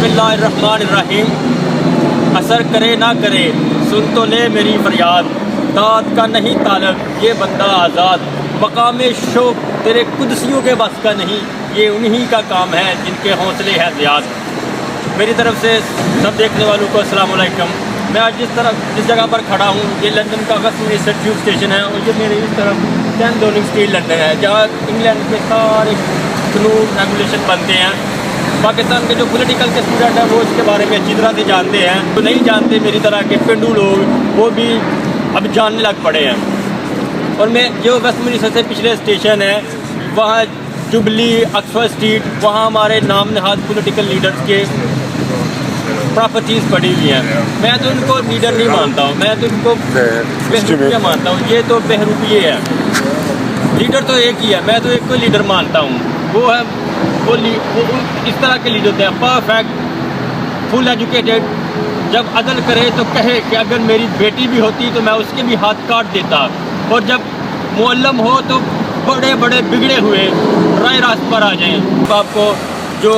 बिस्मिल्लाहिर्रहमानिर्रहीम। असर करे ना करे सुन तो ले मेरी फरियाद, दाद का नहीं तालब ये बंदा आज़ाद, मकाम शौक तेरे कुदसियों के बस का नहीं, ये उन्हीं का काम है जिनके हौसले हैं ज़ियाद। मेरी तरफ से सब देखने वालों को अस्सलाम वालेकुम। मैं आज जिस जगह पर खड़ा हूँ ये लंदन का वेस्टमिनिस्टर ट्यूब स्टेशन है, और ये मेरे इस तरफ 10 डाउनिंग स्ट्रीट लंदन है, जहाँ इंग्लैंड के सारे कानून रेगुलेशन बनते हैं। पाकिस्तान के जो पॉलिटिकल के स्टूडेंट हैं वो इसके बारे में अच्छी तरह से जानते हैं, तो नहीं जानते मेरी तरह के पेंडू लोग वो भी अब जानने लग पड़े हैं। और मैं जो वेस्टमिनिस्टर से पिछले स्टेशन है वहाँ जुबली ऑक्सफोर्ड स्ट्रीट, वहाँ हमारे नाम नहाद पॉलिटिकल लीडर्स के प्रॉपर्टीज़ पड़ी हुई हैं। मैं तो उनको लीडर नहीं मानता हूँ, मैं तो उनको बहरूपिया मानता हूँ। ये तो बहरूपिये है, लीडर तो एक ही है। मैं तो एक को लीडर मानता हूँ, वो है वो इस तरह के लीडर होते हैं परफेक्ट, फुल एजुकेटेड। जब अदल करे तो कहे कि अगर मेरी बेटी भी होती तो मैं उसके भी हाथ काट देता, और जब मुअल्लम हो तो बड़े बड़े बिगड़े हुए राय रास्त पर आ जाएं। आपको जो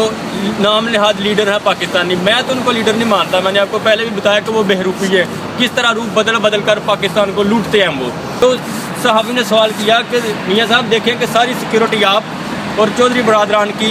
नाम नहाद लीडर है पाकिस्तानी, मैं तो उनको लीडर नहीं मानता। मैंने आपको पहले भी बताया कि वो बहरूपी है, किस तरह रूप बदल बदल कर पाकिस्तान को लूटते हैं वो। तो सहाफ़ी ने सवाल किया कि मियाँ साहब देखें कि सारी सिक्योरिटी आप और चौधरी बरादरान की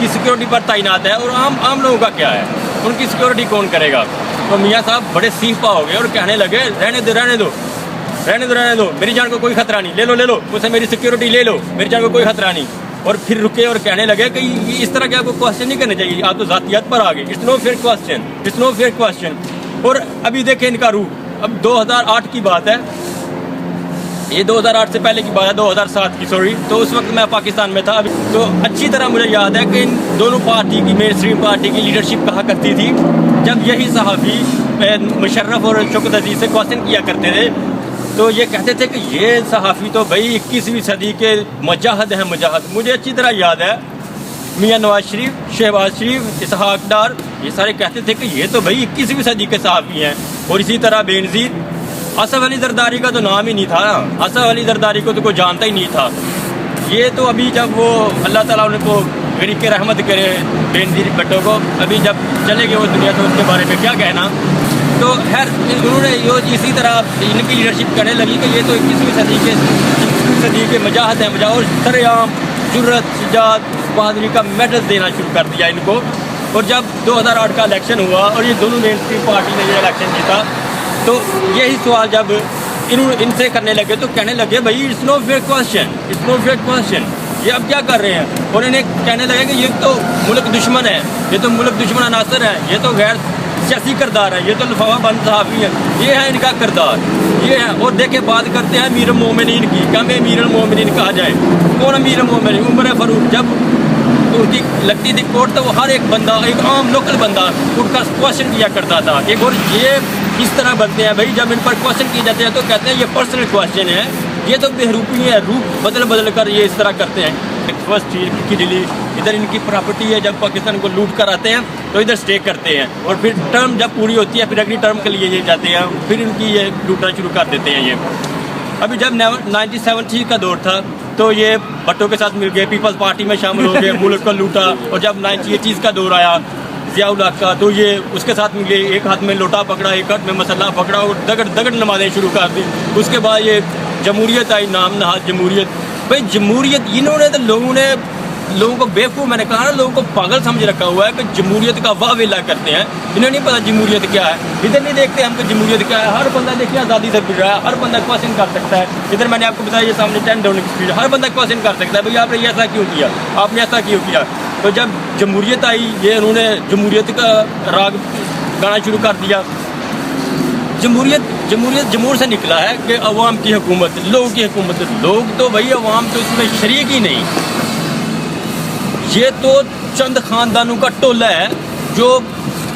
सिक्योरिटी पर तैनात है, और आम लोगों का क्या है, उनकी सिक्योरिटी कौन करेगा? तो मियाँ साहब बड़े सीपा हो गए और कहने लगे रहने दो, मेरी जान को कोई खतरा नहीं, ले लो मुझसे मेरी सिक्योरिटी ले लो, मेरी जान को कोई खतरा नहीं। और फिर रुके और कहने लगे कि इस तरह के आपको क्वेश्चन नहीं करने चाहिए, आप तो ज़ातियात पर आ गए, इट्स नो फेयर क्वेश्चन। और अभी देखें इनका रूप, अब 2008 की बात है, ये 2008 से पहले की बात है, 2007 की सॉरी। तो उस वक्त मैं पाकिस्तान में था अभी, तो अच्छी तरह मुझे याद है कि इन दोनों पार्टी की, मेन स्ट्रीम पार्टी की लीडरशिप कहा करती थी, जब यही सहाफ़ी मुशर्रफ और शौकत अजीज़ से क्वेश्चन किया करते थे तो ये कहते थे कि ये सहाफ़ी तो भाई 21वीं सदी के मुजाहिद हैं, मुजाहिद। मुझे अच्छी तरह याद है मियाँ नवाज शरीफ, शहबाज शरीफ, इसहाक डार, ये सारे कहते थे कि ये तो भाई 21वीं सदी के सहाफ़ी हैं। और इसी तरह बेनज़ीर, असफ़ अली ज़रदारी का तो नाम ही नहीं था, असफ़ अली ज़रदारी को तो कोई जानता ही नहीं था। ये तो अभी जब वो अल्लाह ताला उनको गरीक़ रहमत करे बेनज़ीर भुट्टो को, अभी जब चले गए वो दुनिया से, उसके बारे में क्या कहना। तो खैर उन्होंने इसी तरह इनकी लीडरशिप करने लगी कि ये तो 21वीं सदी के मुजाहिद हैं, और सरेआम जुर्रत, शुजाअत, बहादुरी का मेडल देना शुरू कर दिया इनको। और जब 2008 का इलेक्शन हुआ और ये दोनों मेन स्ट्रीम पार्टी ने ये इलेक्शन जीता, तो यही सवाल जब इनसे करने लगे तो कहने लगे भाई इट्स नो फेयर क्वेश्चन, ये अब क्या कर रहे हैं? और इन्हें कहने लगे कि ये तो मुल्क दुश्मन है, ये तो मुल्क दुश्मन अनासर है, ये तो गैर सियासी किरदार है, ये तो लिफाफा बंद सहाफ़ी है, ये है इनका किरदार, ये है। और देखे बात करते हैं अमीरुल मोमिनीन की, क्या हमें अमीरुल मोमिनीन कहा जाए? कौन अमीरुल मोमिनीन? उमर फारूक। जब उनकी लगती थी कोर्ट तो वो हर एक बंदा, एक आम लोकल बंदा उनका क्वेश्चन किया करता था। एक और ये इस तरह बनते हैं भाई, जब इन पर क्वेश्चन किए जाते हैं तो कहते हैं ये पर्सनल क्वेश्चन है, ये तो बहरूपी है, रूप बदल कर ये इस तरह करते हैं। फर्स्ट चीज़ की दिल्ली, इधर इनकी प्रॉपर्टी है, जब पाकिस्तान को लूट कर आते हैं तो इधर स्टे करते हैं, और फिर टर्म जब पूरी होती है फिर अगली टर्म के लिए ये जाते हैं, फिर इनकी ये लूटना शुरू कर देते हैं। ये अभी जब 1970 का दौर था तो ये भट्टो के साथ मिल गए, पीपल्स पार्टी में शामिल हो गए, मुल्क को लूटा। और जब 1980 का दौर आया ज़ियाउल हक का, तो ये उसके साथ मिल गए, एक हाथ में लोटा पकड़ा, एक हाथ में मसल्ला पकड़ा और दगड़ नमाज़ें शुरू कर दी। उसके बाद ये जमहूरियत आई, नाम नहाद जमहूरियत। भाई जमहूरियत, इन्होंने तो लोगों को बेवकूफ़, मैंने कहा ना, लोगों को पागल समझ रखा हुआ है कि जमहूरियत का वाह वेला करते हैं। इन्हें नहीं पता जमहूरियत क्या है, इधर नहीं देखते हम कि जमहूरियत क्या है। हर बंदा देखिए आज़ादी से फिर रहा है, हर बंदा क्वेश्चन कर सकता है। इधर मैंने आपको बताया ये सामने 10 डाउनिंग स्ट्रीट, हर बंदा क्वेश्चन कर सकता है भाई आपने ऐसा क्यों किया, आपने ऐसा क्यों किया। तो जब जमहूरियत आई, ये उन्होंने जमहूरियत का राग गाना शुरू कर दिया। जमहूरियत जमहूर से निकला है कि अवाम की हुकूमत, लोगों की हुकूमत। लोग तो भाई अवाम तो इसमें शरीक ही नहीं, ये तो चंद खानदानों का टोला है जो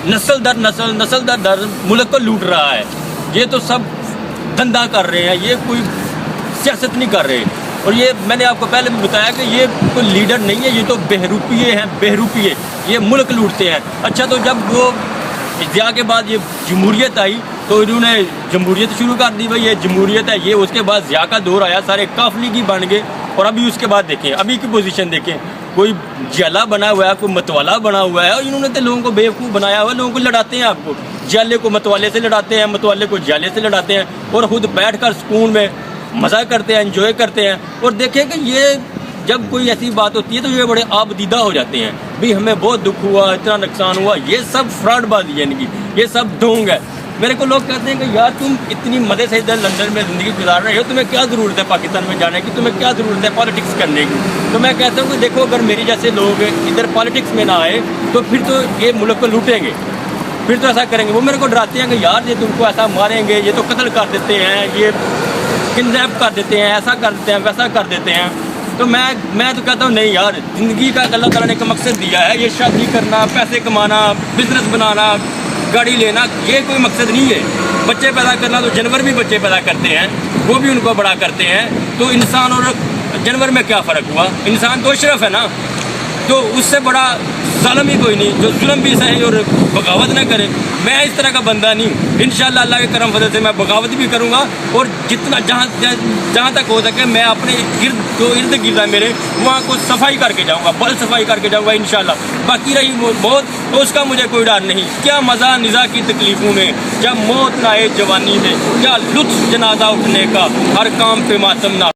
नस्ल दर नस्ल मुल्क को लूट रहा है। ये तो सब धंधा कर रहे हैं, ये कोई सियासत नहीं कर रहे। और ये मैंने आपको पहले भी बताया कि ये कोई लीडर नहीं है, ये तो बहरूपिये हैं, ये मुल्क लूटते हैं। अच्छा, तो जब वो इज्तिया के बाद ये जमहूरियत आई تو انہوں نے جمہوریت شروع کر دی، بھائی یہ جمہوریت ہے یہ. اس کے بعد ضیاء کا دور آیا، سارے قافلگی بن گئے. اور ابھی اس کے بعد دیکھیں ابھی کی پوزیشن دیکھیں، کوئی جیلا بنا ہوا ہے، کوئی متوالا بنا ہوا ہے. اور انہوں نے تو لوگوں کو بیوقوف بنایا ہوا ہے. لوگوں کو لڑاتے ہیں، آپ کو جیلے کو متوالے سے لڑاتے ہیں، متوالے کو جیلے سے لڑاتے ہیں، اور خود بیٹھ کر سکون میں مزہ کرتے ہیں، انجوائے کرتے ہیں. اور دیکھیں کہ یہ جب کوئی ایسی بات ہوتی ہے تو یہ بڑے آبدیدہ ہو جاتے ہیں، بھی ہمیں بہت دکھ ہوا، اتنا نقصان ہوا. یہ سب فراڈ بازی ہے ان کی، یہ سب ڈھونگ ہے. میرے کو لوگ کہتے ہیں کہ یار تم اتنی مزے سے ادھر لندن میں زندگی گزار رہے ہو، تمہیں کیا ضرورت ہے پاکستان میں جانے کی، تمہیں کیا ضرورت ہے پالیٹکس کرنے کی. تو میں کہتا ہوں کہ دیکھو اگر میری جیسے لوگ ادھر پالیٹکس میں نہ آئے تو پھر تو یہ ملک کو لوٹیں گے، پھر تو ایسا کریں گے. وہ میرے کو ڈراتے ہیں کہ یار یہ تم کو ایسا ماریں گے، یہ تو قتل کر دیتے ہیں، یہ کڈنیپ کر دیتے ہیں، ایسا کر دیتے ہیں، ویسا کر دیتے ہیں. تو میں تو کہتا ہوں نہیں یار، زندگی کا اللہ تعالیٰ نے ایک مقصد دیا ہے. یہ شادی کرنا، پیسے کمانا، بزنس بنانا، گاڑی لینا، یہ کوئی مقصد نہیں ہے. بچے پیدا کرنا تو جانور بھی بچے پیدا کرتے ہیں، وہ بھی ان کو بڑا کرتے ہیں. تو انسان اور جانور میں کیا فرق ہوا؟ انسان تو اشرف ہے نا. تو اس سے بڑا ظالم ہی کوئی نہیں جو ظلم بھی سہے اور بغاوت نہ کرے. میں اس طرح کا بندہ نہیں. انشاءاللہ اللہ کے کرم فضل سے میں بغاوت بھی کروں گا، اور جتنا جہاں تک ہو سکے میں اپنے ارد گرد ہے میرے وہاں کو صفائی کر کے جاؤں گا، بل صفائی کر کے جاؤں گا انشاءاللہ. باقی رہی موت تو اس کا مجھے کوئی ڈر نہیں. کیا مزہ نزا کی تکلیفوں میں، جب موت نہ آئے جوانی میں، کیا لطف جنازہ اٹھنے کا، ہر کام پہ ماتم نہ